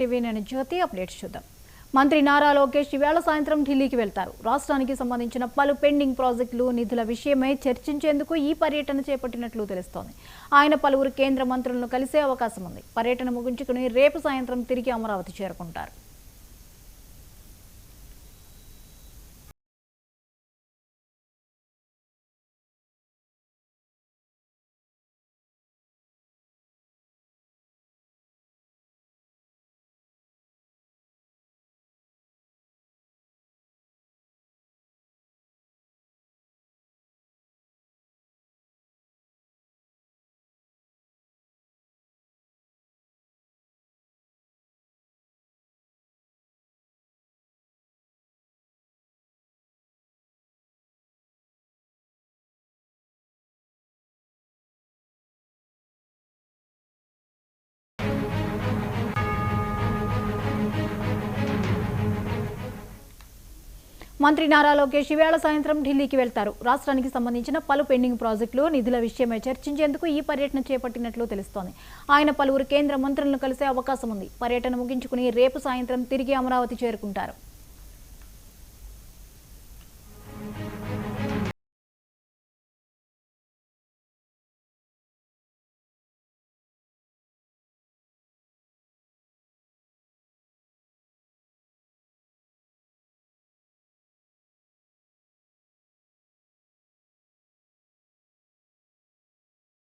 TV నేను జ్యోతి updates చూద్దాం. మంత్రి నారా లోకేష్ ఈవేళ సాయంత్రం ఢిల్లీకి వెళ్తారు. రాష్ట్రానికి సంబంధించిన పలు పెండింగ్ ప్రాజెక్టులు నిధుల విషయమై చర్చించేందుకు ఈ పర్యటన చేపట్టినట్లు తెలుస్తోంది. ఆయన పలువురు కేంద్ర మంత్రులను కలిసే అవకాశం ఉంది. పర్యటన ముగించుకుని రేపు సాయంత్రం తిరిగి అమరావతి చేరుకుంటారు. మంత్రి నారా లోకేష్ ఈవేళ సాయంత్రం ఢిల్లీకి వెళ్తారు. రాష్ట్రానికి సంబంధించిన పలు పెండింగ్ ప్రాజెక్టులు నిధుల విషయమై చర్చించేందుకు ఈ పర్యటన చేపట్టినట్లు తెలుస్తోంది. ఆయన పలువురు కేంద్ర మంత్రులను కలిసే అవకాశం ఉంది. పర్యటన ముగించుకుని రేపు సాయంత్రం తిరిగి అమరావతి చేరుకుంటారు.